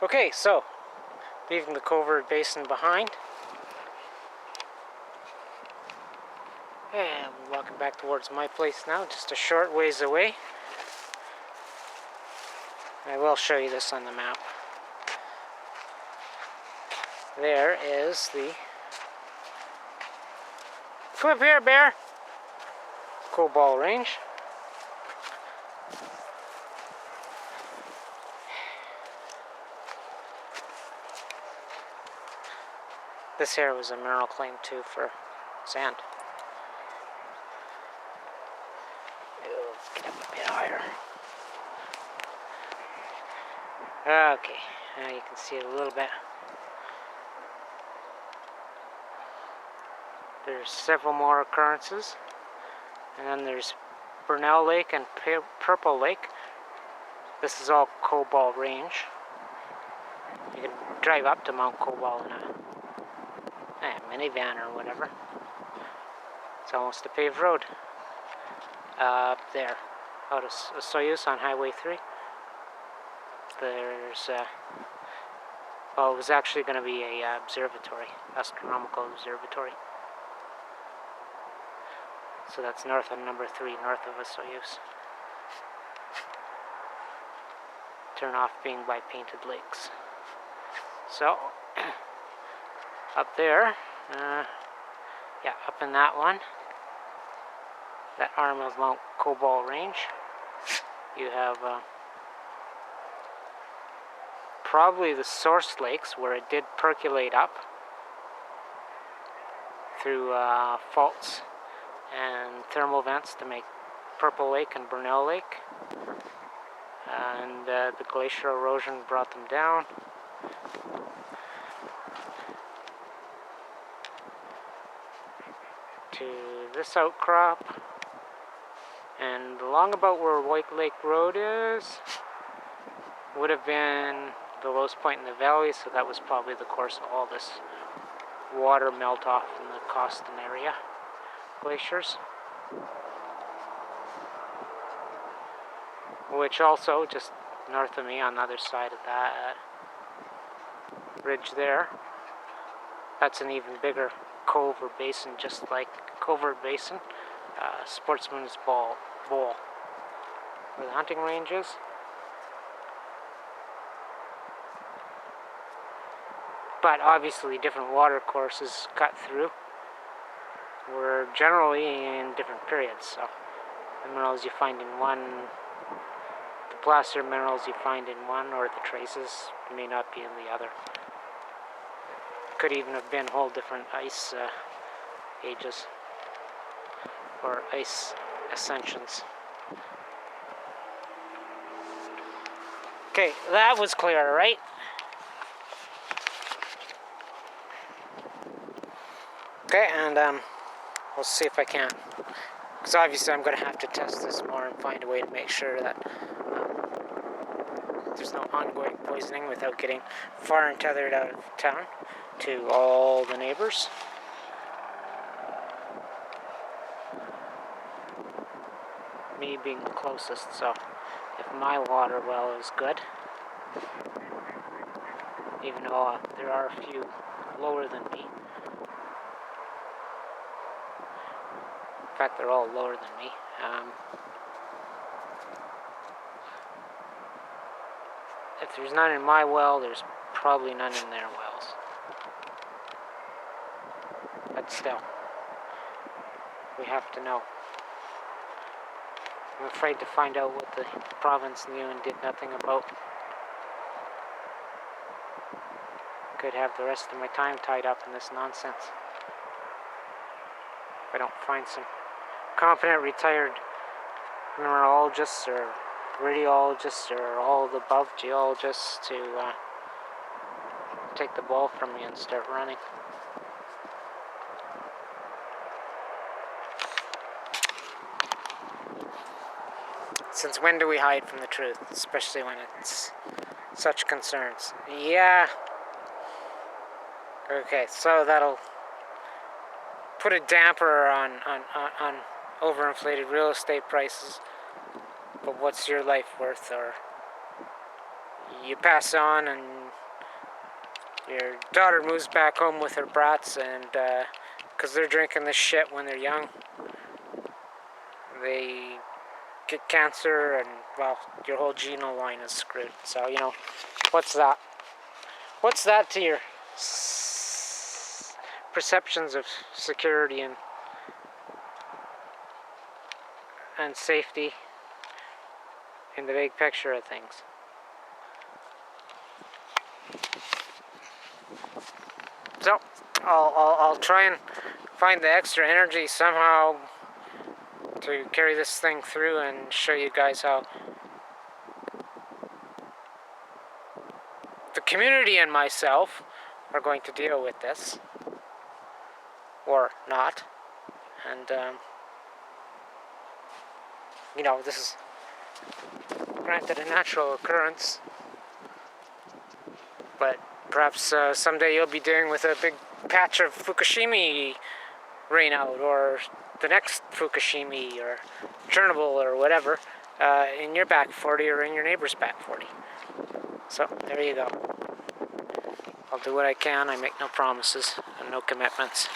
Okay, so leaving the Covert Basin behind, and we're walking back towards my place now, just a short ways away. I will show you this on the map. There is the... Come up here, bear! Cobalt Range. This here was a mineral claim too for sand. Let's get up a bit higher. Okay, now you can see it a little bit. There's several more occurrences. And then there's Burnell Lake and Purple Lake. This is all Cobalt Range. You can drive up to Mount Cobalt in a minivan or whatever. It's almost a paved road. Up there, out of Soyuz on Highway 3. There's, well, it was actually going to be a observatory, astronomical observatory. So that's north on number 3, north of Soyuz. Turn off being by Painted Lakes. So, up there, yeah, up in that one, that arm of Mount Cobalt Range, you have probably the source lakes where it did percolate up through faults and thermal vents to make Purple Lake and Burnell Lake. And the glacier erosion brought them down. To this outcrop. And along about where White Lake Road is would have been the lowest point in the valley, so that was probably the course of all this water melt off in the Coston area glaciers. Which also, just north of me on the other side of that ridge there, that's an even bigger cove or basin, just like Covert Basin, Sportsman's Bowl, where the hunting range is. But obviously different water courses cut through were generally in different periods, so the minerals you find in one, the placer minerals you find in one, or the traces may not be in the other. Could even have been whole different ice ages or ice ascensions. Okay, that was clear, right? Okay, and we'll see if I can, because obviously I'm going to have to test this more and find a way to make sure that there's no ongoing poisoning without getting far and tethered out of town to all the neighbors. Me being the closest, so if my water well is good, even though there are a few lower than me. In fact, they're all lower than me. If there's none in my well, there's probably none in their wells. But still, we have to know. I'm afraid to find out what the province knew and did nothing about. Could have the rest of my time tied up in this nonsense. If I don't find some competent retired mineralogists or radiologists or all of the above geologists to take the ball from me and start running. Since when do we hide from the truth, especially when it's such concerns? Yeah. Okay, so that'll put a damper on overinflated real estate prices. But what's your life worth? Or you pass on and your daughter moves back home with her brats, and because they're drinking this shit when they're young, they get cancer, and well, your whole genome line is screwed. So, you know, what's that? What's that to your perceptions of security and safety in the big picture of things? So, I'll try and find the extra energy somehow to carry this thing through and show you guys how the community and myself are going to deal with this, or not. And you know, this is granted a natural occurrence, but perhaps someday you'll be dealing with a big patch of Fukushima rainout, or the next Fukushima, or Chernobyl, or whatever, in your back 40 or in your neighbor's back 40. So, there you go. I'll do what I can. I make no promises and no commitments.